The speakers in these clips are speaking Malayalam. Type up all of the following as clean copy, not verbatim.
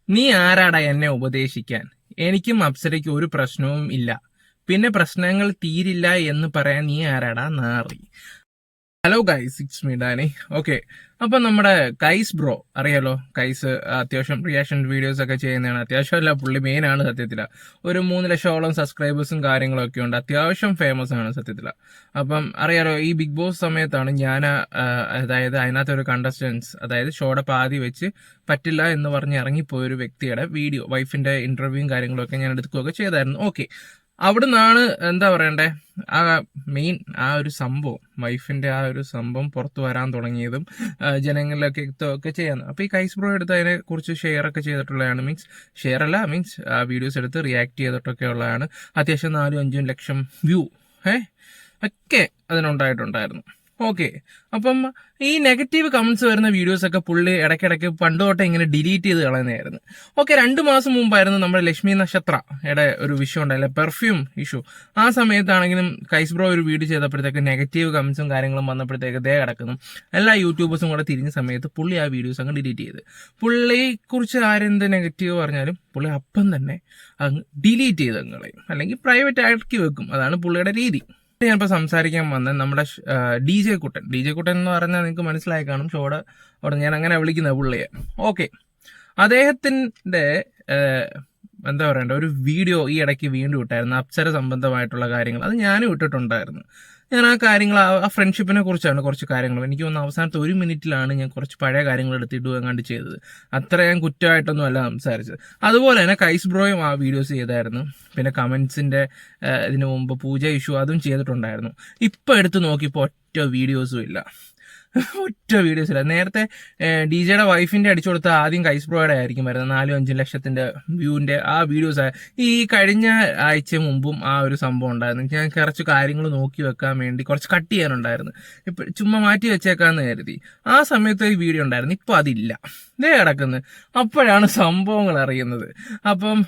നീ ആരാടാ എന്നെ ഉപദേശിക്കാൻ? എനിക്കും അപ്സരയ്ക്കും ഒരു പ്രശ്നവും ഇല്ല. പിന്നെ പ്രശ്നങ്ങൾ തീരില്ല എന്ന് പറയാൻ നീ ആരാടാ നാറി? Hello guys, it's me Danny. Okay, അപ്പൊ നമ്മുടെ കൈസ് ബ്രോ അറിയാലോ. കൈസ് അത്യാവശ്യം റിയാക്ഷൻ വീഡിയോസ് ഒക്കെ ചെയ്യുന്നതാണ്. അത്യാവശ്യമല്ല, പുള്ളി മെയിൻ ആണ് സത്യത്തില. ഒരു 3 ലക്ഷത്തോളം സബ്സ്ക്രൈബേഴ്സും കാര്യങ്ങളൊക്കെ ഉണ്ട്. അത്യാവശ്യം ഫേമസ് ആണ് സത്യത്തില. അപ്പം അറിയാലോ, ഈ ബിഗ് ബോസ് സമയത്താണ് ഞാൻ അതായത് അതിനകത്ത് ഒരു കണ്ടസ്റ്റൻസ്, അതായത് ഷോയുടെ പാതി വെച്ച് പറ്റില്ല എന്ന് പറഞ്ഞ് ഇറങ്ങിപ്പോയ ഒരു വ്യക്തിയുടെ വീഡിയോ, വൈഫിന്റെ ഇന്റർവ്യൂവും കാര്യങ്ങളൊക്കെ ഞാൻ എടുക്കുകയൊക്കെ ചെയ്തായിരുന്നു. ഓക്കെ, അവിടുന്നാണ് എന്താ പറയണ്ടേ, ആ മെയിൻ ആ ഒരു സംഭവം, വൈഫിന്റെ ആ ഒരു സംഭവം പുറത്തു വരാൻ തുടങ്ങിയതും ജനങ്ങളിലൊക്കെ എത്തുകയൊക്കെ ചെയ്യാൻ. അപ്പൊ ഈ കൈസ് ബ്രോ എടുത്ത് അതിനെ കുറിച്ച് ഷെയർ ഒക്കെ ചെയ്തിട്ടുള്ളതാണ്. ഷെയർ അല്ല, വീഡിയോസ് എടുത്ത് റിയാക്ട് ചെയ്തിട്ടൊക്കെ ഉള്ളതാണ്. അത്യാവശ്യം 4-5 ലക്ഷം വ്യൂ ഒക്കെ അതിനുണ്ടായിട്ടുണ്ടായിരുന്നു. ഓക്കെ, അപ്പം ഈ നെഗറ്റീവ് കമന്റ്സ് വരുന്ന വീഡിയോസ് ഒക്കെ പുള്ളി ഇടയ്ക്കിടയ്ക്ക് പണ്ട് തൊട്ടേ ഇങ്ങനെ ഡിലീറ്റ് ചെയ്ത് കളയുന്നതായിരുന്നു. ഓക്കെ, 2 മാസം മുമ്പായിരുന്നു നമ്മുടെ ലക്ഷ്മി നക്ഷത്രയുടെ ഒരു വിഷയം ഉണ്ടായില്ലേ, പെർഫ്യൂം ഇഷ്യൂ. ആ സമയത്താണെങ്കിലും കൈസ് ബ്രോ ഒരു വീഡിയോ ചെയ്തപ്പോഴത്തേക്ക് നെഗറ്റീവ് കമന്റ്സും കാര്യങ്ങളും വന്നപ്പോഴത്തേക്ക് ദേ കിടക്കുന്നു. എല്ലാ യൂട്യൂബേഴ്സും കൂടെ തിരിഞ്ഞ സമയത്ത് പുള്ളി ആ വീഡിയോസ് അങ്ങ് ഡിലീറ്റ് ചെയ്ത്. പുള്ളിയെ കുറിച്ച് ആരെന്ത് നെഗറ്റീവ് പറഞ്ഞാലും പുള്ളി അപ്പം തന്നെ അങ്ങ് ഡിലീറ്റ് ചെയ്ത് കളയും, അല്ലെങ്കിൽ പ്രൈവറ്റ് ആക്കി വെക്കും. അതാണ് പുള്ളിയുടെ രീതി. ഞാനിപ്പോ സംസാരിക്കാൻ വന്നത് നമ്മുടെ ഡി ജെ കുട്ടൻ എന്ന് പറഞ്ഞാൽ നിങ്ങൾക്ക് മനസ്സിലായി കാണും. ഷോയുടെ അവിടെ ഞാൻ അങ്ങനെ വിളിക്കുന്നത് പുള്ളിയെ. ഓക്കെ, അദ്ദേഹത്തിന്റെ എന്താ പറയണ്ട ഒരു വീഡിയോ ഈ ഇടയ്ക്ക് വീണ്ടും ഇട്ടായിരുന്നു, അപ്സര സംബന്ധമായിട്ടുള്ള കാര്യങ്ങൾ. അത് ഞാനും ഇട്ടിട്ടുണ്ടായിരുന്നു. ഞാൻ ആ കാര്യങ്ങൾ, ആ ഫ്രണ്ട്ഷിപ്പിനെ കുറിച്ചാണ് കുറച്ച് കാര്യങ്ങൾ. എനിക്ക് തോന്നുന്നു അവസാനത്തെ 1 മിനിറ്റിലാണ് ഞാൻ കുറച്ച് പഴയ കാര്യങ്ങൾ എടുത്തിട്ട് എങ്ങാണ്ട് ചെയ്തത്. അത്ര ഞാൻ കുറ്റമായിട്ടൊന്നും അല്ല സംസാരിച്ചത്. അതുപോലെ തന്നെ കൈസ് ബ്രോയും ആ വീഡിയോസ് ചെയ്തായിരുന്നു. പിന്നെ കമന്റ്സിന്റെ ഇതിനു മുമ്പ് പൂജ ഇഷ്യൂ അതും ചെയ്തിട്ടുണ്ടായിരുന്നു. ഇപ്പൊ എടുത്ത് നോക്കിയപ്പോൾ ഒറ്റ വീഡിയോസും ഇല്ല. നേരത്തെ ഡി ജെയുടെ വൈഫിന്റെ അടിച്ചു കൊടുത്ത ആദ്യം കൈസ് ബ്രോയുടെ ആയിരിക്കും വരുന്നത്, 4-5 ലക്ഷത്തിന്റെ വ്യൂവിന്റെ ആ വീഡിയോസ്. ഈ കഴിഞ്ഞ ആഴ്ച മുമ്പും ആ ഒരു സംഭവം ഉണ്ടായിരുന്നു. ഞാൻ കുറച്ച് കാര്യങ്ങൾ നോക്കി വെക്കാൻ വേണ്ടി കുറച്ച് കട്ട് ചെയ്യാനുണ്ടായിരുന്നു. ഇപ്പൊ ചുമ്മാ മാറ്റി വെച്ചേക്കാന്ന് കരുതി. ആ സമയത്ത് ഈ വീഡിയോ ഉണ്ടായിരുന്നു. ഇപ്പൊ അതില്ല, ഇതേ കിടക്കുന്നത്. അപ്പോഴാണ് സംഭവങ്ങൾ അറിയുന്നത്. അപ്പം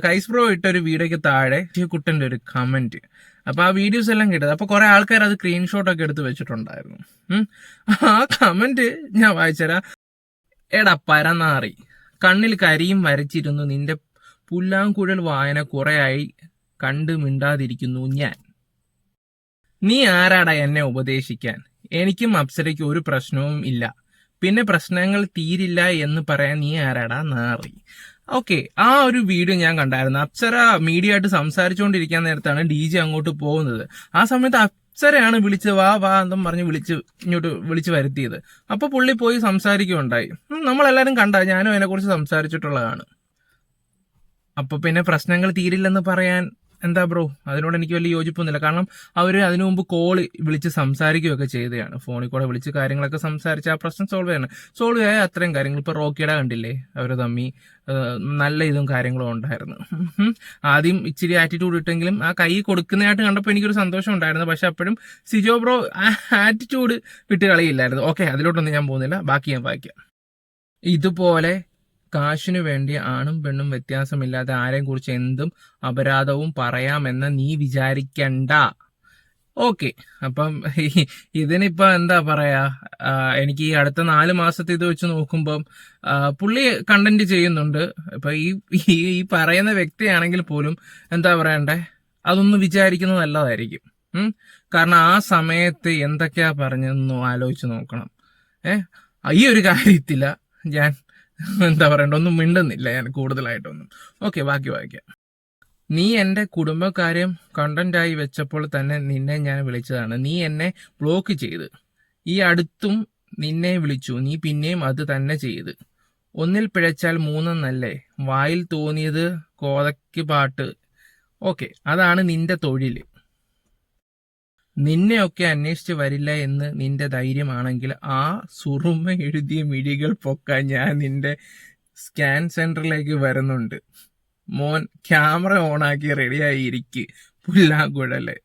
കൈസ് ബ്രോ ഇട്ട ഒരു വീഡിയോയ്ക്ക് താഴെ കുട്ടന്റെ ഒരു കമന്റ്. അപ്പൊ ആ വീഡിയോസ് എല്ലാം കിട്ടത്. അപ്പൊ കുറെ ആൾക്കാർ അത് സ്ക്രീൻഷോട്ട് ഒക്കെ എടുത്ത് വെച്ചിട്ടുണ്ടായിരുന്നു. ആ കമന്റ് ഞാൻ വായിച്ചുതരാം. എടാ പരനാറി, കണ്ണിൽ കരിയും വരച്ചിരുന്നു നിന്റെ പുല്ലാങ്കുഴൽ വായന കുറെയായി കണ്ട് മിണ്ടാതിരിക്കുന്നു ഞാൻ. നീ ആരാടാ എന്നെ ഉപദേശിക്കാൻ? എനിക്കും അപ്സരയ്ക്കും ഒരു പ്രശ്നവും ഇല്ല. പിന്നെ പ്രശ്നങ്ങൾ തീരില്ല എന്ന് പറയാൻ നീ ആരാടാ നാറി? ഓക്കെ, ആ ഒരു വീഡിയോ ഞാൻ കണ്ടായിരുന്നു. അപ്സര മീഡിയ ആയിട്ട് സംസാരിച്ചുകൊണ്ടിരിക്കാൻ നേരത്താണ് ഡി ജെ അങ്ങോട്ട് പോകുന്നത്. ആ സമയത്ത് അപ്സരയാണ് വിളിച്ച് വാ എന്നും പറഞ്ഞ് ഇങ്ങോട്ട് വിളിച്ച് വരുത്തിയത്. അപ്പൊ പുള്ളി പോയി സംസാരിക്കുകയുണ്ടായി. നമ്മളെല്ലാരും കണ്ട, ഞാനും അതിനെക്കുറിച്ച് സംസാരിച്ചിട്ടുള്ളതാണ്. അപ്പൊ പിന്നെ പ്രശ്നങ്ങൾ തീരില്ലെന്ന് പറയാൻ എന്താ ബ്രോ, അതിനോട് എനിക്ക് വലിയ യോജിപ്പൊന്നുമില്ല. കാരണം അവര് അതിനു മുമ്പ് കോള് വിളിച്ച് സംസാരിക്കുകയൊക്കെ ചെയ്തതാണ്. ഫോണിൽ കൂടെ വിളിച്ച് കാര്യങ്ങളൊക്കെ സംസാരിച്ച് ആ പ്രശ്നം സോൾവ് ആയ അത്രയും കാര്യങ്ങൾ. ഇപ്പൊ റോക്കിയുടെ കണ്ടില്ലേ, അവര് തമ്മി നല്ല ഇതും കാര്യങ്ങളും ഉണ്ടായിരുന്നു. ആദ്യം ഇച്ചിരി ആറ്റിറ്റ്യൂഡ് ഇട്ടെങ്കിലും ആ കൈ കൊടുക്കുന്നതായിട്ട് കണ്ടപ്പോൾ എനിക്കൊരു സന്തോഷം ഉണ്ടായിരുന്നു. പക്ഷെ അപ്പോഴും സിജോ ബ്രോ ആ ആറ്റിറ്റ്യൂഡ് വിട്ട് കളിയില്ലായിരുന്നു. ഓക്കെ, അതിലോട്ടൊന്നും ഞാൻ പോകുന്നില്ല, ബാക്കി ഞാൻ വായിക്കാം. ഇതുപോലെ കാശിനു വേണ്ടി ആണും പെണ്ണും വ്യത്യാസമില്ലാതെ ആരെയും കുറിച്ച് എന്തും അപരാധവും പറയാമെന്ന് നീ വിചാരിക്കണ്ട. ഓക്കെ, അപ്പം ഇതിനിപ്പോ എന്താ പറയാ, എനിക്ക് ഈ അടുത്ത 4 മാസത്തെ ഇത് വെച്ച് നോക്കുമ്പം പുള്ളി കണ്ടന്റ് ചെയ്യുന്നുണ്ട്. ഇപ്പൊ ഈ പറയുന്ന വ്യക്തിയാണെങ്കിൽ പോലും എന്താ പറയണ്ടേ, അതൊന്ന് വിചാരിക്കുന്നത് നല്ലതായിരിക്കും. കാരണം ആ സമയത്ത് എന്തൊക്കെയാ പറഞ്ഞതെന്നോ ആലോചിച്ച് നോക്കണം. ഈ ഒരു കാര്യത്തില ഞാൻ എന്താ പറയണ്ട, ഒന്നും മിണ്ടുന്നില്ല ഞാൻ കൂടുതലായിട്ടൊന്നും. ഓക്കെ, ബാക്കി വായിക്കാം. നീ എന്റെ കുടുംബകാര്യം കണ്ടന്റായി വെച്ചപ്പോൾ തന്നെ നിന്നെ ഞാൻ വിളിച്ചതാണ്. നീ എന്നെ ബ്ലോക്ക് ചെയ്ത്. ഈ അടുത്തും നിന്നെ വിളിച്ചു, നീ പിന്നെയും അത് തന്നെ ചെയ്ത്. ഒന്നിൽ പിഴച്ചാൽ 3 വായിൽ തോന്നിയത് കോതയ്ക്ക് പാട്ട്. ഓക്കെ, അതാണ് നിന്റെ തൊഴില്. നിന്നെയൊക്കെ അന്വേഷിച്ച് വരില്ല എന്ന് നിന്റെ ധൈര്യമാണെങ്കിൽ ആ സുറുമ എഴുതിയ മിഴികൾ പൊക്കാൻ ഞാൻ നിന്റെ സ്കാൻ സെന്ററിലേക്ക് വരുന്നുണ്ട്. മോൻ ക്യാമറ ഓണാക്കി റെഡിയായി ഇരിക്ക് പുല്ലാങ്കുഴല്.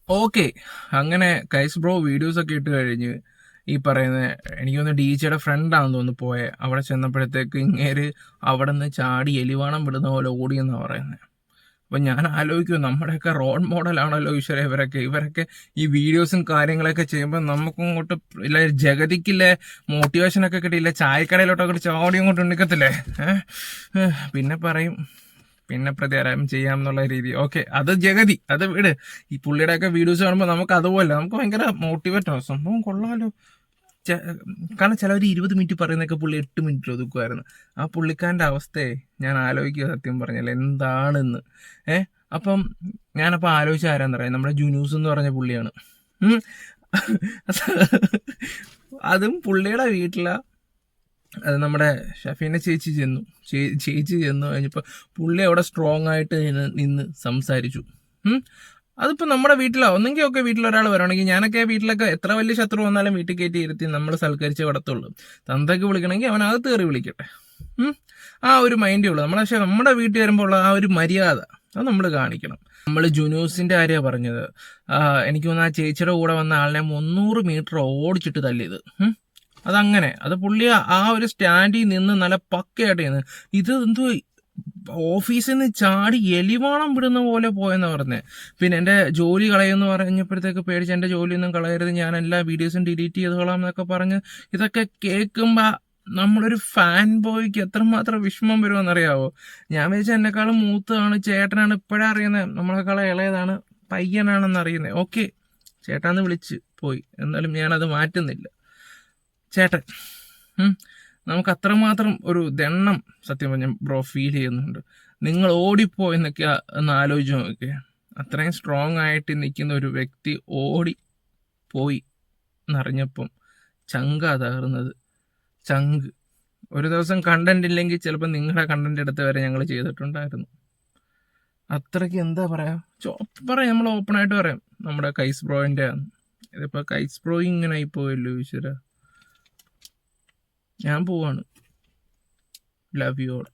ഓക്കെ, അങ്ങനെ കൈസ് ബ്രോ വീഡിയോസ് ഒക്കെ ഇട്ട് കഴിഞ്ഞ് ഈ പറയുന്ന, എനിക്കൊന്ന് ഡി ജെയുടെ ഫ്രണ്ടാണെന്ന് തോന്നുന്നു പോയെ. അവിടെ ചെന്നപ്പോഴത്തേക്ക് ഇങ്ങേര് അവിടെ നിന്ന് ചാടി എലിവാണം വിടുന്ന പോലെ ഓടിയെന്നാണ് പറയുന്നത്. അപ്പം ഞാൻ ആലോചിക്കും, നമ്മുടെയൊക്കെ റോൾ മോഡലാണല്ലോ ഈശ്വര ഇവരൊക്കെ ഈ വീഡിയോസും കാര്യങ്ങളൊക്കെ ചെയ്യുമ്പോൾ നമുക്കും ഇങ്ങോട്ട് ഇല്ല ജഗതിക്കില്ലേ മോട്ടിവേഷനൊക്കെ കിട്ടിയില്ല, ചായക്കടയിലോട്ടൊക്കെ ചാടി അങ്ങോട്ട് ഉണ്ണിക്കത്തില്ലേ. പിന്നെ പറയും പിന്നെ പ്രതികാരം ചെയ്യാം എന്നുള്ള രീതി. ഓക്കെ, അത് ജഗതി, അത് വിട്. ഈ പുള്ളിയുടെയൊക്കെ വീഡിയോസ് കാണുമ്പോൾ നമുക്ക് അതുപോലെ നമുക്ക് ഭയങ്കര മോട്ടിവേറ്റ് ആവും, സംഭവം കൊള്ളാലോ. കാരണം ചിലവർ 20 മിനിറ്റ് പറയുന്നതൊക്കെ പുള്ളി 8 മിനിറ്റിൽ ഒതുക്കുമായിരുന്നു. ആ പുള്ളിക്കാരൻ്റെ അവസ്ഥയെ ഞാൻ ആലോചിക്കുക സത്യം പറഞ്ഞാൽ എന്താണെന്ന്. അപ്പം ഞാനപ്പോൾ ആലോചിച്ച ആരാന്നറിയാം, നമ്മുടെ ജുനൂസ് എന്ന് പറഞ്ഞ പുള്ളിയാണ്. അതും പുള്ളിയുടെ വീട്ടില അത് നമ്മുടെ ഷഫീന ചേച്ചി ചെന്നു കഴിഞ്ഞപ്പോൾ പുള്ളി അവിടെ സ്ട്രോങ് ആയിട്ട് നിന്ന് സംസാരിച്ചു. അതിപ്പോൾ നമ്മുടെ വീട്ടിലോ ഒന്നെങ്കിൽ ഒക്കെ വീട്ടിലൊരാൾ വരണമെങ്കിൽ ഞാനൊക്കെ വീട്ടിലൊക്കെ എത്ര വലിയ ശത്രു വന്നാലും വീട്ടിൽ കയറ്റി ഇരുത്തി നമ്മൾ സൽക്കരിച്ച് കിടത്തുള്ളൂ. തന്തയ്ക്ക് വിളിക്കണമെങ്കിൽ അവൻ അകത്ത് കയറി വിളിക്കട്ടെ. ആ ഒരു മൈൻഡേ ഉള്ളൂ നമ്മൾ. പക്ഷേ നമ്മുടെ വീട്ടിൽ വരുമ്പോൾ ഉള്ള ആ ഒരു മര്യാദ അത് നമ്മൾ കാണിക്കണം. നമ്മൾ ജുനൂസിൻ്റെ കാര്യമാണ് പറഞ്ഞത്. എനിക്ക് തോന്നുന്നു ആ ചേച്ചിയുടെ കൂടെ വന്ന ആളിനെ 300 മീറ്റർ ഓടിച്ചിട്ട് തല്ലിയത്. അതങ്ങനെ അത് പുള്ളി ആ ഒരു സ്റ്റാൻഡിൽ നിന്ന് നല്ല പക്കയായിട്ട് ചെയ്യുന്നത്. ഇത് എന്തോ ഓഫീസിൽ നിന്ന് ചാടി എലിവാണം വിടുന്ന പോലെ പോയെന്ന് പറഞ്ഞത്. പിന്നെ എൻ്റെ ജോലി കളയുമെന്ന് പറഞ്ഞപ്പോഴത്തേക്ക് പേടിച്ച് എൻ്റെ ജോലിയൊന്നും കളയരുത്, ഞാൻ എല്ലാ വീഡിയോസും ഡിലീറ്റ് ചെയ്തോളാം എന്നൊക്കെ പറഞ്ഞ് ഇതൊക്കെ കേൾക്കുമ്പോൾ നമ്മളൊരു ഫാൻ ബോയ്ക്ക് എത്രമാത്രം വിഷമം വരുമെന്നറിയാവോ. ഞാൻ വിചാരിച്ച എന്നെക്കാളും മൂത്തതാണ്, ചേട്ടനാണ്, ഇപ്പോഴാണ് അറിയുന്നത് നമ്മളെക്കാളും ഇളയതാണ്, പയ്യനാണെന്ന് അറിയുന്നത്. ഓക്കെ, ചേട്ടാന്ന് വിളിച്ച് പോയി, എന്നാലും ഞാനത് മാറ്റുന്നില്ല. ചേട്ടൻ നമുക്ക് അത്രമാത്രം ഒരു ദണ്ണം സത്യം പറഞ്ഞ ബ്രോ ഫീൽ ചെയ്യുന്നുണ്ട്. നിങ്ങൾ ഓടിപ്പോ എന്നൊക്കെ ഒന്ന് ആലോചിച്ച് നോക്കിയ, അത്രയും സ്ട്രോങ് ആയിട്ട് നിൽക്കുന്ന ഒരു വ്യക്തി ഓടിപ്പോയി എന്നറിഞ്ഞപ്പം ചങ്കാ തകർന്നത്. ചങ്ക്. ഒരു ദിവസം കണ്ടന്റ് ഇല്ലെങ്കിൽ ചിലപ്പോൾ നിങ്ങളുടെ കണ്ടന്റ് എടുത്ത് വരെ ഞങ്ങൾ ചെയ്തിട്ടുണ്ടായിരുന്നു. അത്രയ്ക്ക് എന്താ പറയാം നമ്മൾ ഓപ്പണായിട്ട് പറയാം, നമ്മുടെ കൈസ് ബ്രോയിൻ്റെ ആണ് ഇതിപ്പോൾ. കൈസ് ബ്രോ ഇങ്ങനെ ആയിപ്പോയല്ലോ ഈശ്വര. ഞാൻ പോവാണ്. Love you all.